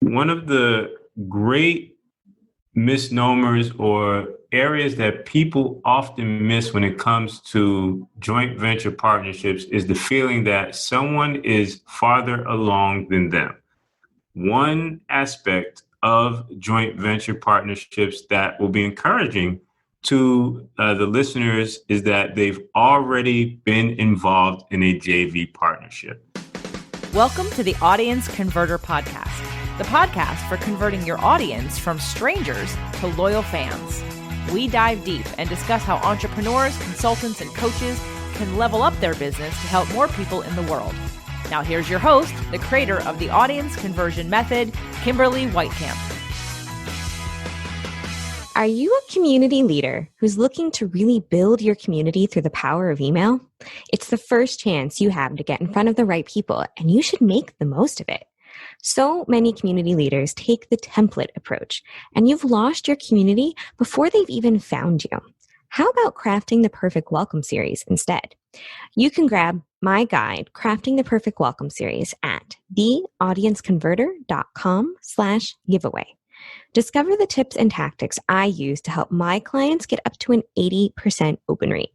One of the great misnomers or areas that people often miss when it comes to joint venture partnerships is the feeling that someone is farther along than them. One aspect of joint venture partnerships that will be encouraging to the listeners is that they've already been involved in a JV partnership. Welcome to the Audience Converter Podcast, the podcast for converting your audience from strangers to loyal fans. We dive deep and discuss how entrepreneurs, consultants, and coaches can level up their business to help more people in the world. Now here's your host, the creator of the Audience Conversion Method, Kimberly Weitkamp. Are you a community leader who's looking to really build your community through the power of email? It's the first chance you have to get in front of the right people, and you should make the most of it. So many community leaders take the template approach, and you've lost your community before they've even found you. How about crafting the perfect welcome series instead? You can grab my guide, Crafting the Perfect Welcome Series, at theaudienceconverter.com/giveaway. Discover the tips and tactics I use to help my clients get up to an 80% open rate.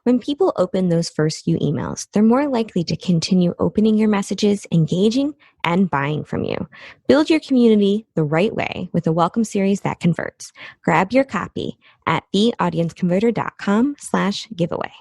When people open those first few emails, they're more likely to continue opening your messages, engaging, and buying from you. Build your community the right way with a welcome series that converts. Grab your copy at theaudienceconverter.com/giveaway.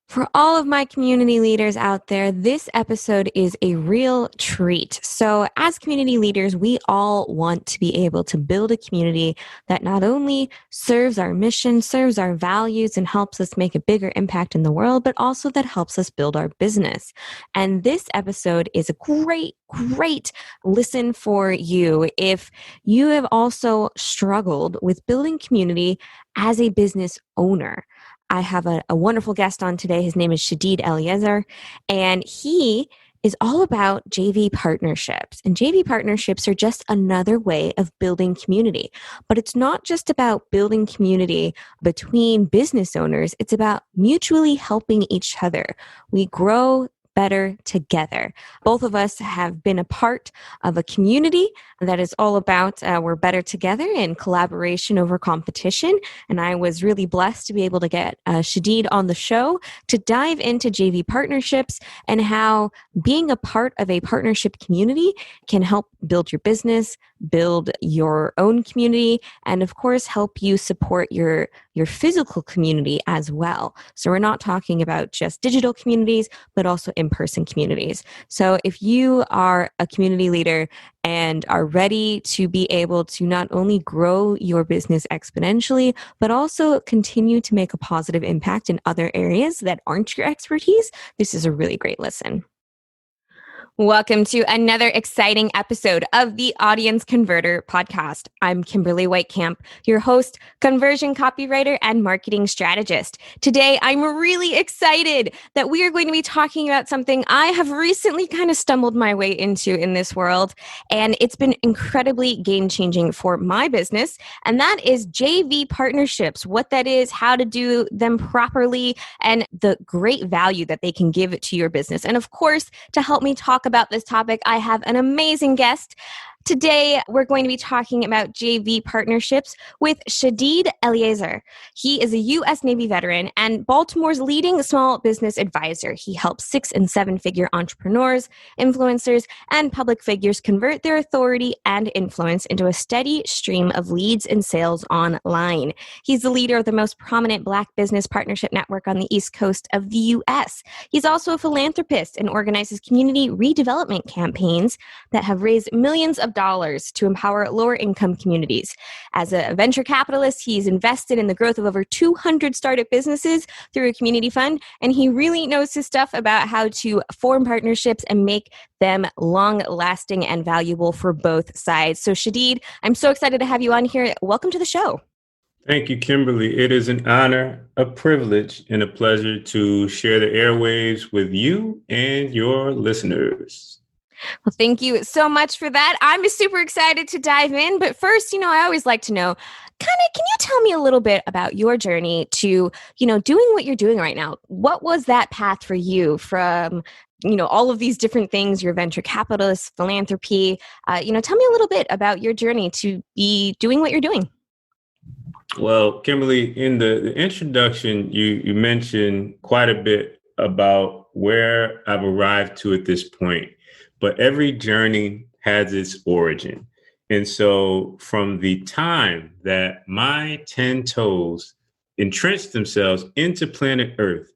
For all of my community leaders out there, this episode is a real treat. So as community leaders, we all want to be able to build a community that not only serves our mission, serves our values, and helps us make a bigger impact in the world, but also that helps us build our business. And this episode is a great listen for you if you have also struggled with building community as a business owner. I have a wonderful guest on today. His name is Eleazer-The, and he is all about JV partnerships. And JV partnerships are just another way of building community. But it's not just about building community between business owners. It's about mutually helping each other. We grow better together. Both of us have been a part of a community that is all about we're better together in collaboration over competition. And I was really blessed to be able to get Shadid on the show to dive into JV partnerships and how being a part of a partnership community can help build your business, build your own community, and of course, help you support your physical community as well. So we're not talking about just digital communities, but also in-person communities. So if you are a community leader and are ready to be able to not only grow your business exponentially, but also continue to make a positive impact in other areas that aren't your expertise, this is a really great listen. Welcome to another exciting episode of the Audience Converter Podcast. I'm Kimberly Weitkamp, your host, conversion copywriter, and marketing strategist. Today, I'm really excited that we are going to be talking about something I have recently kind of stumbled my way into in this world, and it's been incredibly game-changing for my business, and that is JV partnerships, what that is, how to do them properly, and the great value that they can give to your business. And of course, to help me talk about this topic, I have an amazing guest. Today, we're going to be talking about JV partnerships with Eleazer-The. He is a U.S. Navy veteran and Baltimore's leading small business advisor. He helps 6- and 7-figure entrepreneurs, influencers, and public figures convert their authority and influence into a steady stream of leads and sales online. He's the leader of the most prominent Black business partnership network on the East Coast of the U.S. He's also a philanthropist and organizes community redevelopment campaigns that have raised millions of dollars to empower lower income communities. As a venture capitalist, he's invested in the growth of over 200 startup businesses through a community fund, and he really knows his stuff about how to form partnerships and make them long-lasting and valuable for both sides. So Shadid, I'm so excited to have you on here. Welcome to the show. Thank you, Kimberly. It is an honor, a privilege, and a pleasure to share the airwaves with you and your listeners. Well, thank you so much for that. I'm super excited to dive in. But first, I always like to know, can you tell me a little bit about your journey to, doing what you're doing right now? What was that path for you from all of these different things, your venture capitalist, philanthropy. Tell me a little bit about your journey to be doing what you're doing. Well, Kimberly, in the introduction, you mentioned quite a bit about where I've arrived to at this point, but every journey has its origin. And so from the time that my 10 toes entrenched themselves into planet Earth,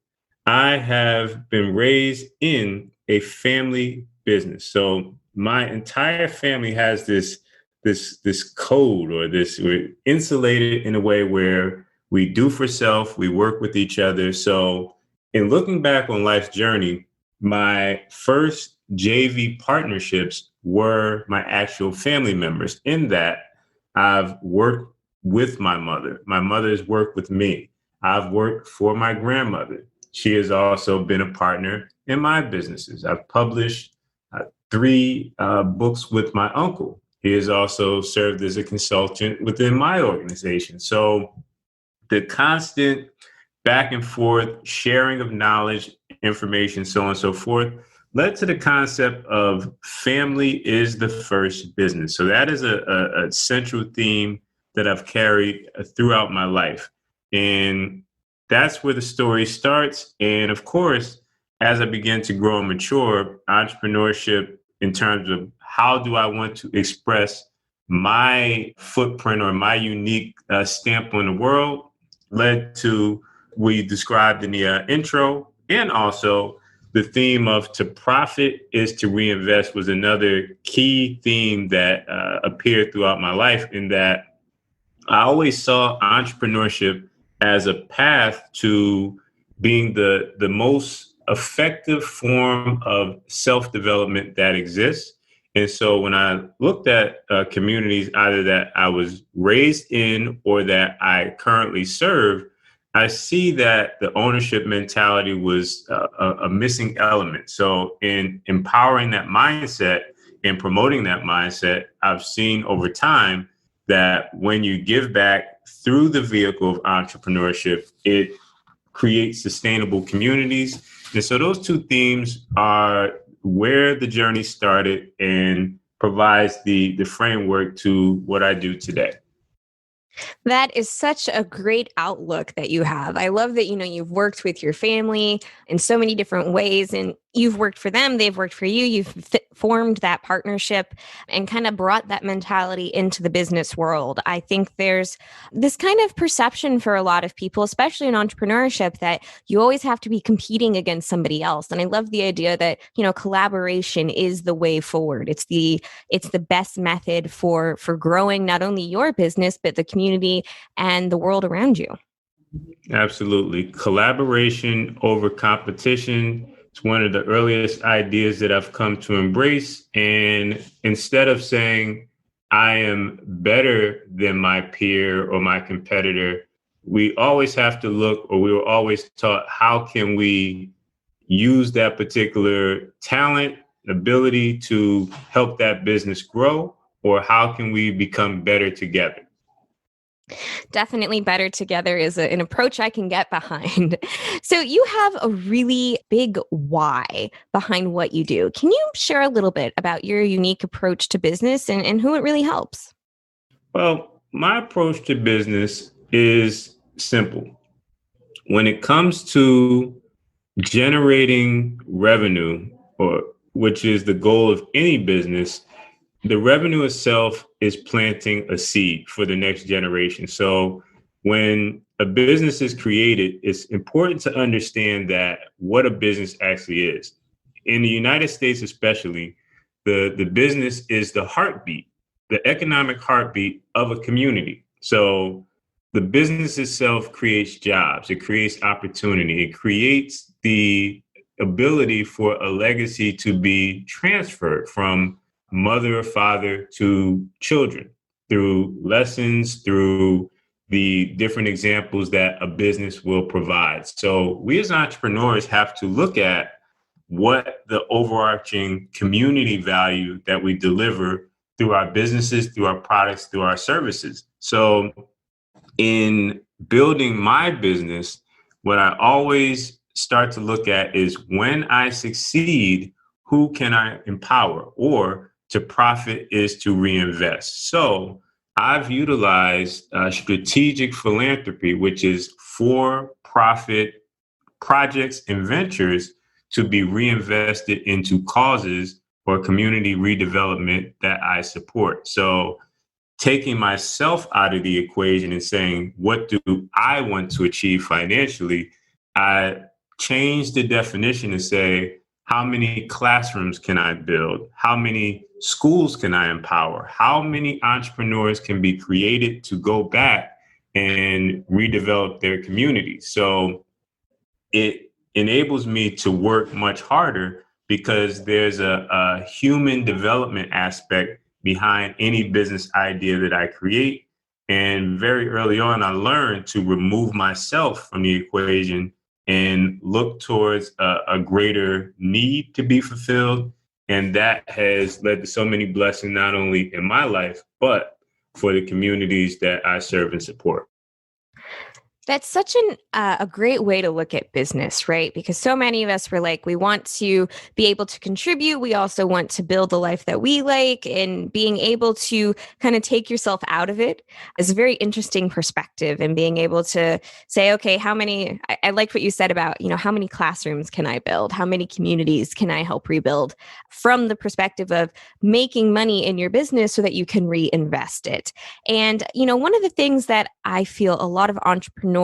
I have been raised in a family business. So my entire family has this code, or we're insulated in a way where we do for self, we work with each other. So in looking back on life's journey, my first JV partnerships were my actual family members, in that I've worked with my mother. My mother has worked with me. I've worked for my grandmother. She has also been a partner in my businesses. I've published 3 books with my uncle. He has also served as a consultant within my organization. So the constant back and forth sharing of knowledge, information, so on and so forth, led to the concept of family is the first business. So that is a central theme that I've carried throughout my life. And that's where the story starts. And of course, as I began to grow and mature, entrepreneurship in terms of how do I want to express my footprint or my unique stamp on the world led to what you described in the intro. And also the theme of to profit is to reinvest was another key theme that appeared throughout my life, in that I always saw entrepreneurship as a path to being the most effective form of self-development that exists. And so when I looked at communities, either that I was raised in or that I currently serve, I see that the ownership mentality was a missing element. So in empowering that mindset and promoting that mindset, I've seen over time that when you give back through the vehicle of entrepreneurship, it creates sustainable communities. And so those two themes are where the journey started and provides the framework to what I do today. That is such a great outlook that you have. I love that, you've worked with your family in so many different ways, and you've worked for them, they've worked for you. You've formed that partnership and kind of brought that mentality into the business world. I think there's this kind of perception for a lot of people, especially in entrepreneurship, that you always have to be competing against somebody else. And I love the idea that, collaboration is the way forward. It's the best method for growing not only your business, but the community and the world around you. Absolutely. Collaboration over competition. It's one of the earliest ideas that I've come to embrace. And instead of saying, I am better than my peer or my competitor, we always have to look, or we were always taught, how can we use that particular talent, ability to help that business grow, or how can we become better together? Definitely better together is an approach I can get behind. So you have a really big why behind what you do. Can you share a little bit about your unique approach to business and who it really helps? Well, my approach to business is simple. When it comes to generating revenue, or which is the goal of any business, the revenue itself is planting a seed for the next generation. So when a business is created, it's important to understand that what a business actually is. In the United States, especially, the business is the heartbeat, the economic heartbeat of a community. So the business itself creates jobs, it creates opportunity, it creates the ability for a legacy to be transferred from mother or father to children through lessons, through the different examples that a business will provide. So we as entrepreneurs have to look at what the overarching community value that we deliver through our businesses, through our products, through our services. So in building my business, what I always start to look at is when I succeed, who can I empower? Or to profit is to reinvest. So I've utilized strategic philanthropy, which is for-profit projects and ventures to be reinvested into causes or community redevelopment that I support. So taking myself out of the equation and saying, what do I want to achieve financially? I changed the definition to say, how many classrooms can I build? How many schools can I empower? How many entrepreneurs can be created to go back and redevelop their community? So it enables me to work much harder because there's a human development aspect behind any business idea that I create. And very early on, I learned to remove myself from the equation and look towards a greater need to be fulfilled. And that has led to so many blessings, not only in my life, but for the communities that I serve and support. That's such a great way to look at business, right? Because so many of us were like, we want to be able to contribute. We also want to build the life that we like, and being able to kind of take yourself out of it is a very interesting perspective, and being able to say, okay, I liked what you said about, how many classrooms can I build? How many communities can I help rebuild, from the perspective of making money in your business so that you can reinvest it. And, one of the things that I feel a lot of entrepreneurs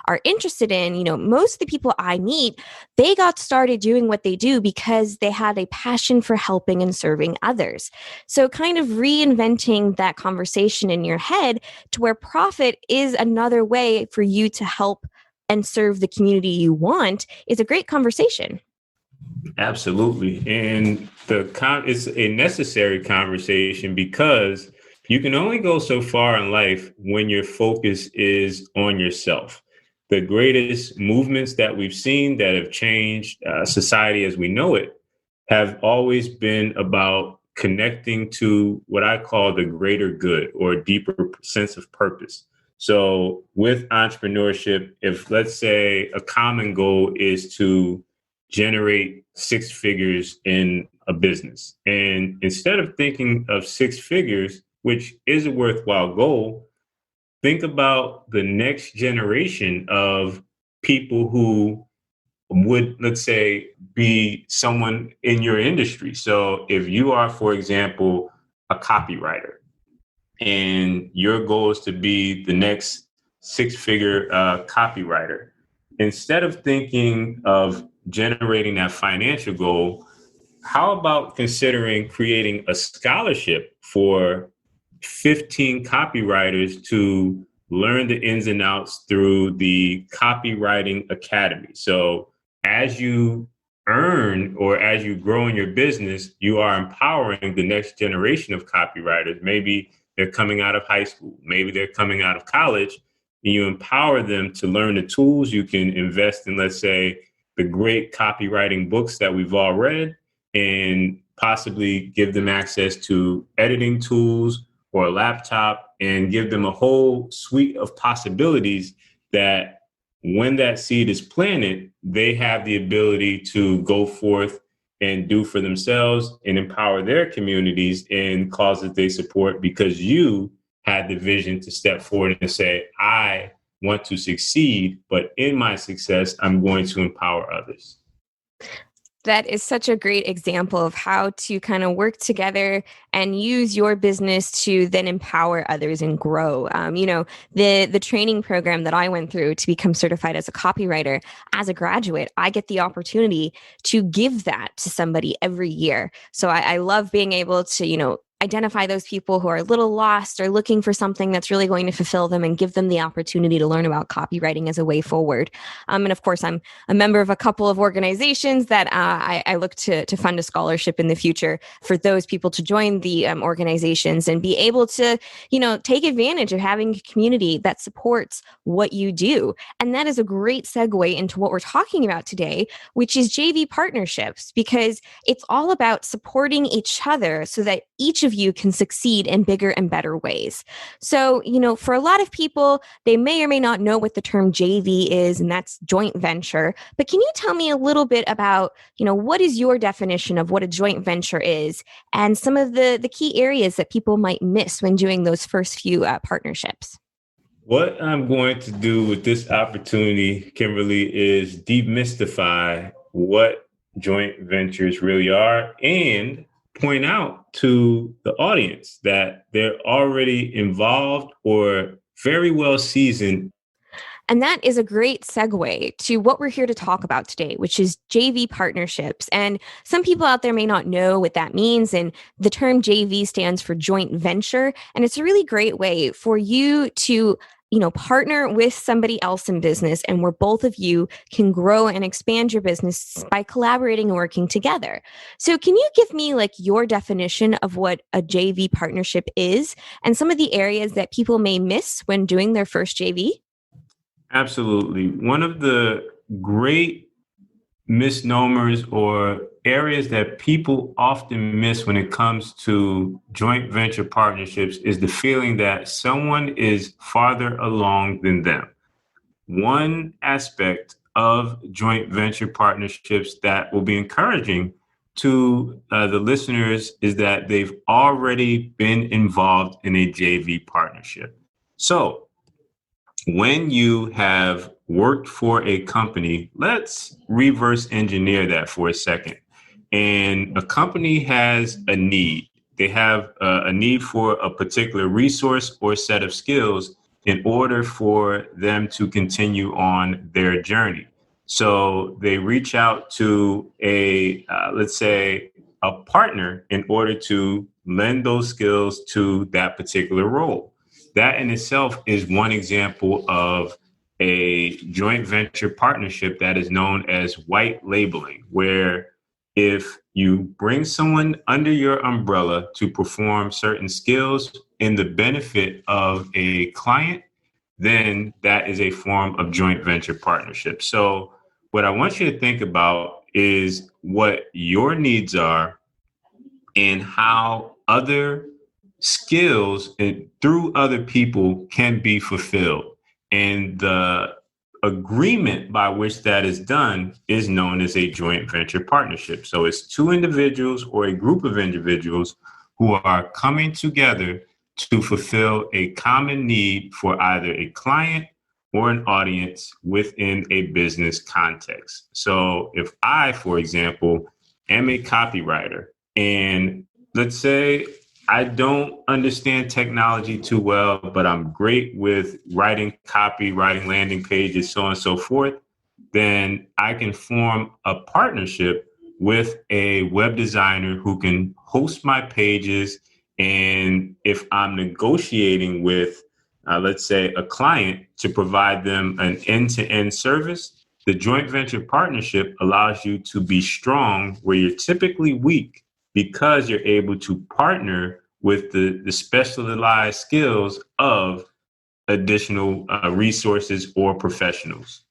are interested in, most of the people I meet, they got started doing what they do because they had a passion for helping and serving others. So kind of reinventing that conversation in your head to where profit is another way for you to help and serve the community you want is a great conversation. Absolutely. And it's a necessary conversation because you can only go so far in life when your focus is on yourself. The greatest movements that we've seen that have changed society as we know it have always been about connecting to what I call the greater good, or a deeper sense of purpose. So with entrepreneurship, if let's say a common goal is to generate six figures in a business, and instead of thinking of six figures, which is a worthwhile goal, think about the next generation of people who would, let's say, be someone in your industry. So if you are, for example, a copywriter, and your goal is to be the next six-figure copywriter, instead of thinking of generating that financial goal, how about considering creating a scholarship for 15 copywriters to learn the ins and outs through the Copywriting Academy? So as you earn, or as you grow in your business, you are empowering the next generation of copywriters. Maybe they're coming out of high school, maybe they're coming out of college, and you empower them to learn the tools. You can invest in, let's say, the great copywriting books that we've all read, and possibly give them access to editing tools or a laptop, and give them a whole suite of possibilities that when that seed is planted, they have the ability to go forth and do for themselves and empower their communities and causes they support, because you had the vision to step forward and say, I want to succeed, but in my success, I'm going to empower others. That is such a great example of how to kind of work together and use your business to then empower others and grow. The training program that I went through to become certified as a copywriter, as a graduate, I get the opportunity to give that to somebody every year. So I love being able to, identify those people who are a little lost or looking for something that's really going to fulfill them, and give them the opportunity to learn about copywriting as a way forward. And of course, I'm a member of a couple of organizations that I look to fund a scholarship in the future for those people to join the organizations and be able to, take advantage of having a community that supports what you do. And that is a great segue into what we're talking about today, which is JV partnerships, because it's all about supporting each other so that each of of you can succeed in bigger and better ways. So, for a lot of people, they may or may not know what the term JV is, and that's joint venture. But can you tell me a little bit about, what is your definition of what a joint venture is and some of the key areas that people might miss when doing those first few partnerships? What I'm going to do with this opportunity, Kimberly, is demystify what joint ventures really are and point out to the audience that they're already involved or very well seasoned. And that is a great segue to what we're here to talk about today, which is JV partnerships. And some people out there may not know what that means. And the term JV stands for joint venture. And it's a really great way for you to partner with somebody else in business, and where both of you can grow and expand your business by collaborating and working together. So can you give me your definition of what a JV partnership is and some of the areas that people may miss when doing their first JV? Absolutely. One of the great misnomers or areas that people often miss when it comes to joint venture partnerships is the feeling that someone is farther along than them. One aspect of joint venture partnerships that will be encouraging to the listeners is that they've already been involved in a JV partnership. So when you have worked for a company, let's reverse engineer that for a second. And a company has a need. They have a need for a particular resource or set of skills in order for them to continue on their journey. So they reach out to let's say, a partner in order to lend those skills to that particular role. That in itself is one example of a joint venture partnership that is known as white labeling, where if you bring someone under your umbrella to perform certain skills in the benefit of a client, then that is a form of joint venture partnership. So what I want you to think about is what your needs are and how other skills and through other people can be fulfilled. And the agreement by which that is done is known as a joint venture partnership. So it's two individuals or a group of individuals who are coming together to fulfill a common need for either a client or an audience within a business context. So if I, for example, am a copywriter, and let's say I don't understand technology too well, but I'm great with writing copy, writing landing pages, so on and so forth, then I can form a partnership with a web designer who can host my pages. And if I'm negotiating with, let's say, a client to provide them an end-to-end service, the joint venture partnership allows you to be strong where you're typically weak, because you're able to partner with the specialized skills of additional resources or professionals.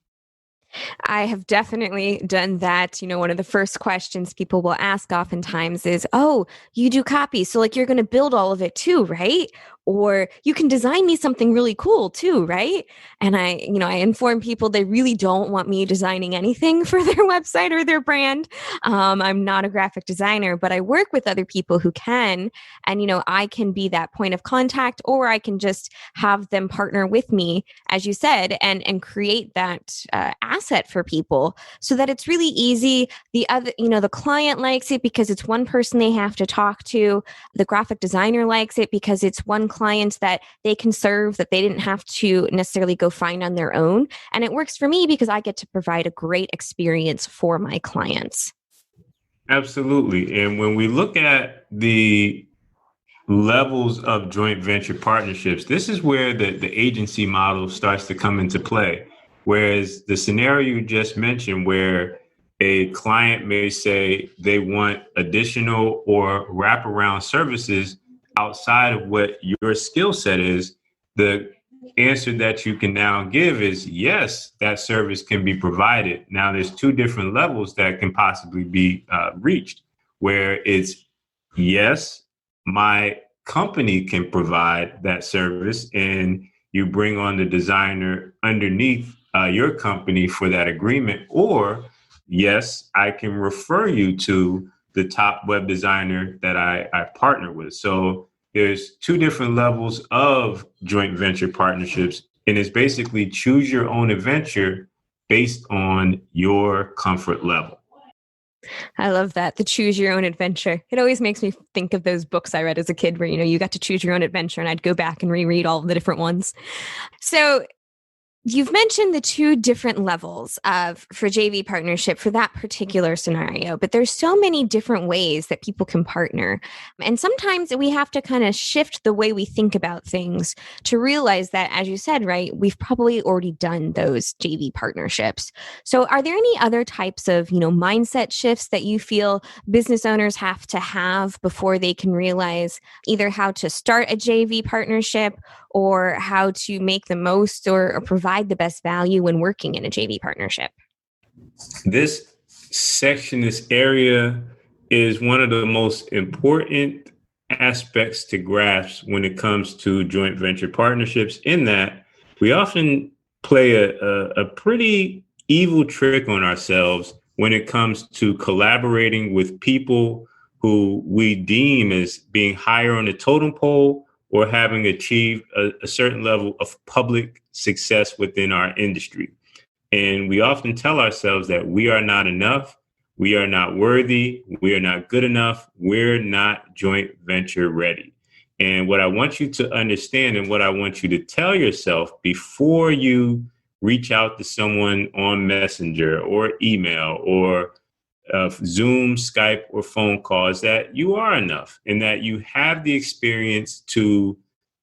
I have definitely done that. One of the first questions people will ask oftentimes is, oh, you do copy. So you're going to build all of it too, right? Or you can design me something really cool too, right? And I inform people they really don't want me designing anything for their website or their brand. I'm not a graphic designer, but I work with other people who can. And, I can be that point of contact, or I can just have them partner with me, as you said, and create that asset for people so that it's really easy. The other, the client likes it because it's one person they have to talk to. The graphic designer likes it because it's one client that they can serve that they didn't have to necessarily go find on their own. And it works for me because I get to provide a great experience for my clients. Absolutely. And when we look at the levels of joint venture partnerships, this is where the agency model starts to come into play. Whereas the scenario you just mentioned, where a client may say they want additional or wraparound services outside of what your skill set is, the answer that you can now give is yes, that service can be provided. Now, there's two different levels that can possibly be reached, where it's yes, my company can provide that service, and you bring on the designer underneath your company for that agreement. Or, yes, I can refer you to the top web designer that I partner with. So there's two different levels of joint venture partnerships, and it's basically choose your own adventure based on your comfort level. I love that. The choose your own adventure. It always makes me think of those books I read as a kid where, you got to choose your own adventure, and I'd go back and reread all of the different ones. So you've mentioned the two different levels for JV partnership for that particular scenario, but there's so many different ways that people can partner. And sometimes we have to kind of shift the way we think about things to realize that, as you said, right, we've probably already done those JV partnerships. So are there any other types of, mindset shifts that you feel business owners have to have before they can realize either how to start a JV partnership or how to make the most or provide the best value when working in a JV partnership? This area is one of the most important aspects to grasp when it comes to joint venture partnerships, in that we often play a pretty evil trick on ourselves when it comes to collaborating with people who we deem as being higher on the totem pole or having achieved a certain level of public success within our industry. And we often tell ourselves that we are not enough, we are not worthy, we are not good enough, we're not joint venture ready. And what I want you to understand, and what I want you to tell yourself before you reach out to someone on Messenger or email or Zoom, Skype, or phone calls, that you are enough and that you have the experience to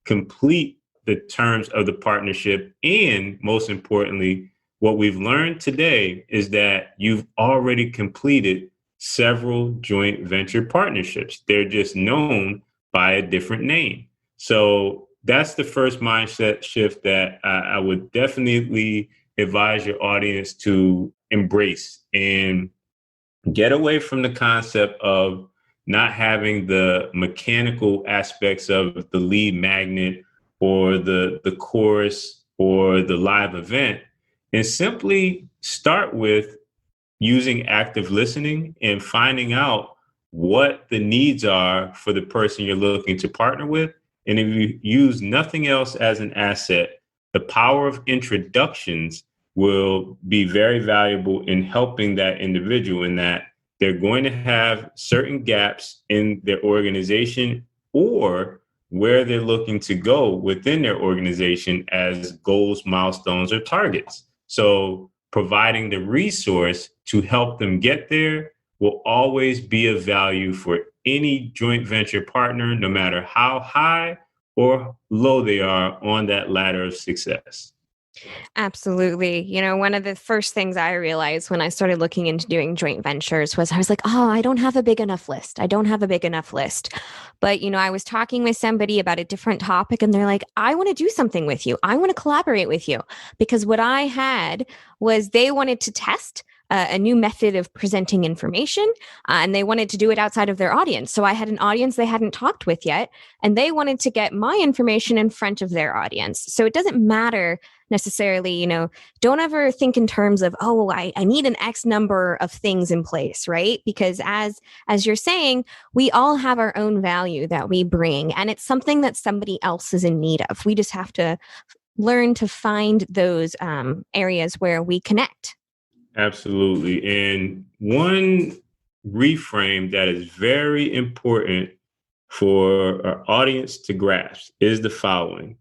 complete the terms of the partnership. And most importantly, what we've learned today is that you've already completed several joint venture partnerships. They're just known by a different name. So that's the first mindset shift that I would definitely advise your audience to embrace, and get away from the concept of not having the mechanical aspects of the lead magnet or the course or the live event, and simply start with using active listening and finding out what the needs are for the person you're looking to partner with. And if you use nothing else as an asset, the power of introductions will be very valuable in helping that individual, in that they're going to have certain gaps in their organization or where they're looking to go within their organization as goals, milestones, or targets. So providing the resource to help them get there will always be of value for any joint venture partner, no matter how high or low they are on that ladder of success. Absolutely. One of the first things I realized when I started looking into doing joint ventures was I was like, oh, I don't have a big enough list. I don't have a big enough list. But, I was talking with somebody about a different topic, and they're like, I want to do something with you. I want to collaborate with you. Because what I had was they wanted to test a new method of presenting information, and they wanted to do it outside of their audience. So I had an audience they hadn't talked with yet, and they wanted to get my information in front of their audience. So it doesn't matter necessarily, don't ever think in terms of, oh, I need an X number of things in place, right? Because as you're saying, we all have our own value that we bring, and it's something that somebody else is in need of. We just have to learn to find those areas where we connect. Absolutely. And one reframe that is very important for our audience to grasp is the following.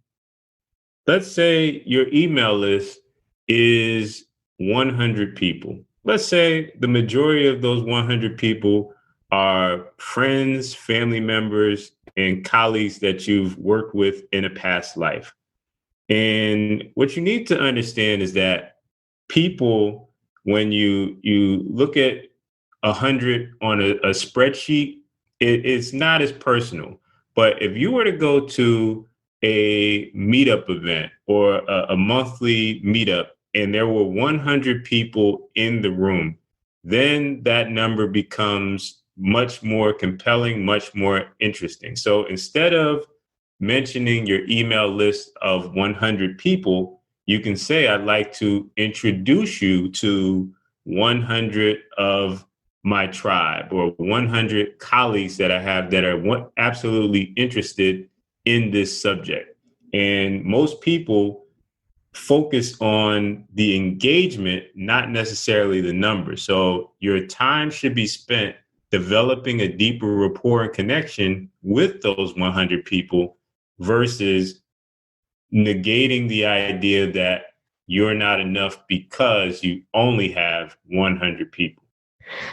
Let's say your email list is 100 people. Let's say the majority of those 100 people are friends, family members, and colleagues that you've worked with in a past life. And what you need to understand is that people, when you look at 100 on a spreadsheet, it's not as personal. But if you were to go to a meetup event or a monthly meetup, and there were 100 people in the room, then that number becomes much more compelling, much more interesting. So instead of mentioning your email list of 100 people, you can say, I'd like to introduce you to 100 of my tribe or 100 colleagues that I have that are absolutely interested in this subject. And most people focus on the engagement, not necessarily the numbers. So your time should be spent developing a deeper rapport and connection with those 100 people versus negating the idea that you're not enough because you only have 100 people.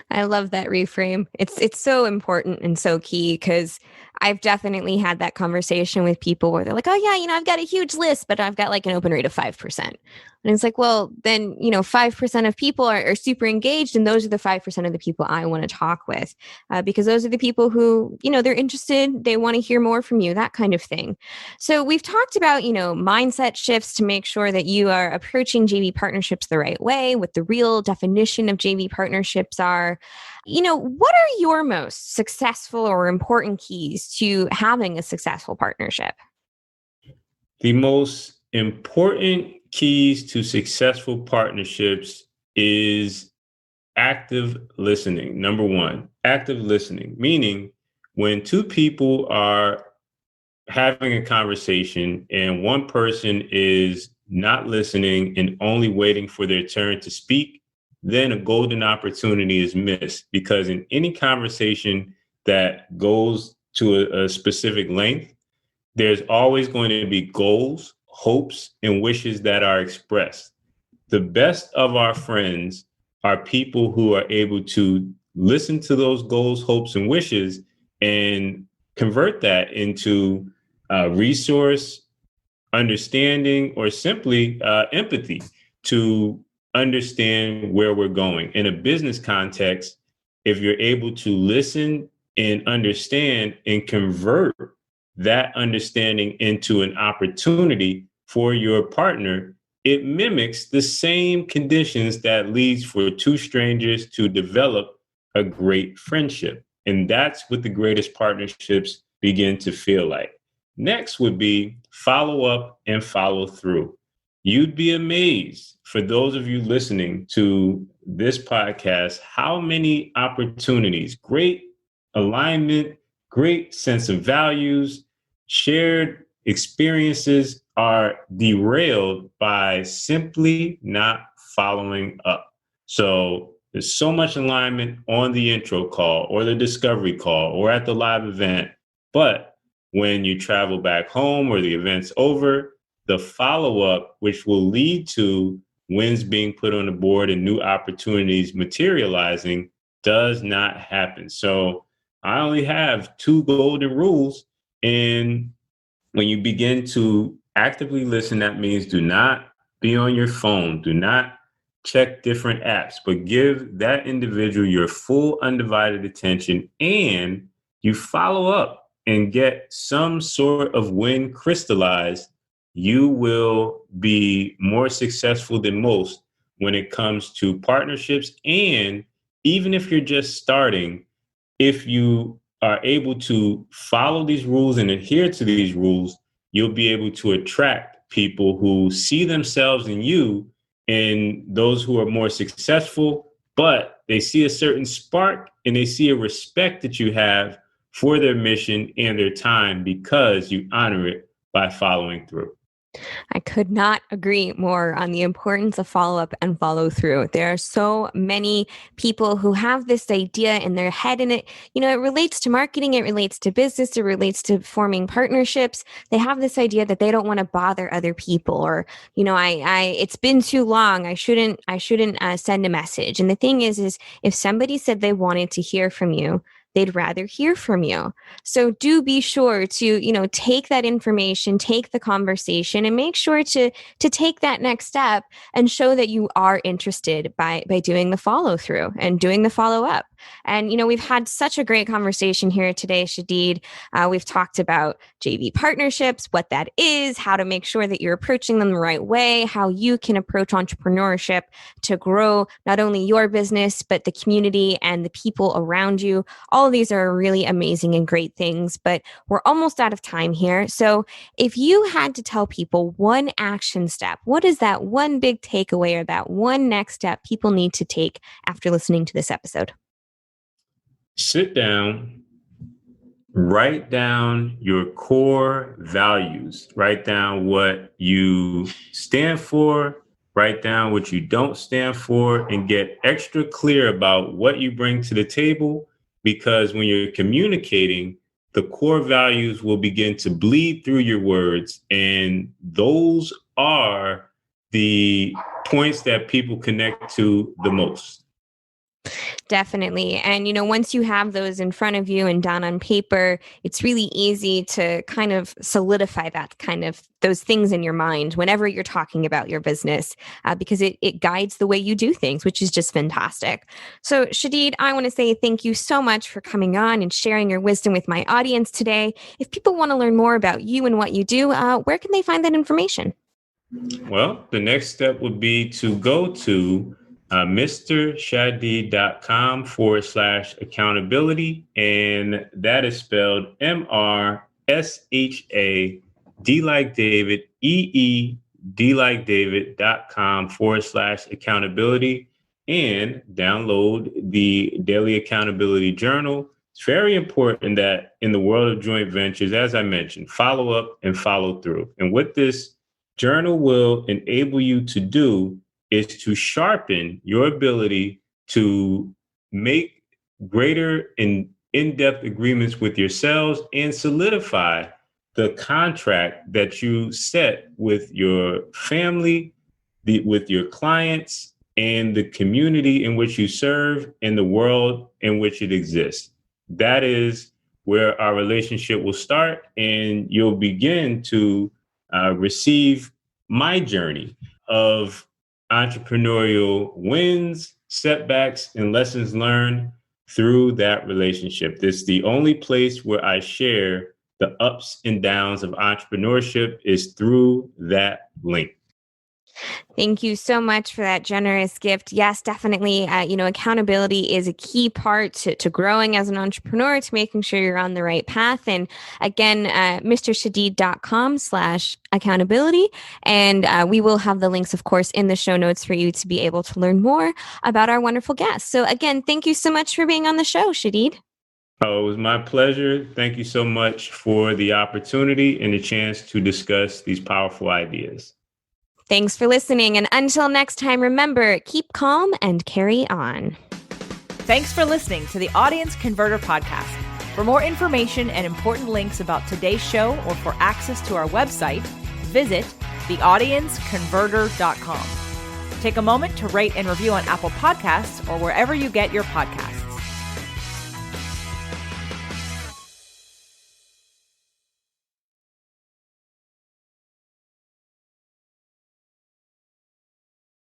I love that reframe. It's so important and so key because I've definitely had that conversation with people where they're like, oh yeah, I've got a huge list, but I've got like an open rate of 5%. And it's like, well, then, 5% of people are super engaged. And those are the 5% of the people I want to talk with because those are the people who, they're interested. They want to hear more from you, that kind of thing. So we've talked about, mindset shifts to make sure that you are approaching JV partnerships the right way, what the real definition of JV partnerships are. What are your most successful or important keys to having a successful partnership? The most important keys to successful partnerships is active listening. Number one, active listening, meaning when two people are having a conversation and one person is not listening and only waiting for their turn to speak, then a golden opportunity is missed, because in any conversation that goes to a specific length, there's always going to be goals, hopes, and wishes that are expressed. The best of our friends are people who are able to listen to those goals, hopes, and wishes and convert that into resource, understanding, or simply empathy to understand where we're going. In a business context, if you're able to listen and understand and convert that understanding into an opportunity for your partner, it mimics the same conditions that leads for two strangers to develop a great friendship. And that's what the greatest partnerships begin to feel like. Next would be follow up and follow through. You'd be amazed, for those of you listening to this podcast, how many opportunities, great alignment, great sense of values, shared experiences are derailed by simply not following up. So there's so much alignment on the intro call or the discovery call or at the live event. But when you travel back home or the event's over, the follow-up, which will lead to wins being put on the board and new opportunities materializing, does not happen. So I only have two golden rules. And when you begin to actively listen, that means do not be on your phone. Do not check different apps, but give that individual your full undivided attention, and you follow up and get some sort of win crystallized. You will be more successful than most when it comes to partnerships. And even if you're just starting, if you are able to follow these rules and adhere to these rules, you'll be able to attract people who see themselves in you and those who are more successful, but they see a certain spark and they see a respect that you have for their mission and their time because you honor it by following through. I could not agree more on the importance of follow-up and follow-through. There are so many people who have this idea in their head, and it relates to marketing, it relates to business, it relates to forming partnerships. They have this idea that they don't want to bother other people, or it's been too long. I shouldn't send a message. And the thing is if somebody said they wanted to hear from you, they'd rather hear from you. So do be sure to, take that information, take the conversation, and make sure to take that next step and show that you are interested by doing the follow through and doing the follow up. And, we've had such a great conversation here today, Shadid. We've talked about JV partnerships, what that is, how to make sure that you're approaching them the right way, how you can approach entrepreneurship to grow not only your business, but the community and the people around you. All of these are really amazing and great things, but we're almost out of time here. So if you had to tell people one action step, what is that one big takeaway or that one next step people need to take after listening to this episode? Sit down, write down your core values, write down what you stand for, write down what you don't stand for, and get extra clear about what you bring to the table. Because when you're communicating, the core values will begin to bleed through your words. And those are the points that people connect to the most. Definitely. And, once you have those in front of you and down on paper, it's really easy to kind of solidify those things in your mind whenever you're talking about your business, because it guides the way you do things, which is just fantastic. So Shadid, I want to say thank you so much for coming on and sharing your wisdom with my audience today. If people want to learn more about you and what you do, where can they find that information? Well, the next step would be to go to mrshadid.com/accountability. And that is spelled MRSHAD like David, EED like David.com/accountability, and download the Daily Accountability Journal. It's very important that in the world of joint ventures, as I mentioned, follow up and follow through. And what this journal will enable you to do is to sharpen your ability to make greater and in-depth agreements with yourselves and solidify the contract that you set with your family, with your clients, and the community in which you serve and the world in which it exists. That is where our relationship will start, and you'll begin to receive my journey of entrepreneurial wins, setbacks, and lessons learned through that relationship. This is the only place where I share the ups and downs of entrepreneurship is through that link. Thank you so much for that generous gift. Yes, definitely. Accountability is a key part to growing as an entrepreneur, to making sure you're on the right path. And again, mrshadid.com/accountability. And we will have the links, of course, in the show notes for you to be able to learn more about our wonderful guests. So again, thank you so much for being on the show, Shadid. Oh, it was my pleasure. Thank you so much for the opportunity and the chance to discuss these powerful ideas. Thanks for listening. And until next time, remember, keep calm and carry on. Thanks for listening to the Audience Converter Podcast. For more information and important links about today's show or for access to our website, visit theaudienceconverter.com. Take a moment to rate and review on Apple Podcasts or wherever you get your podcasts.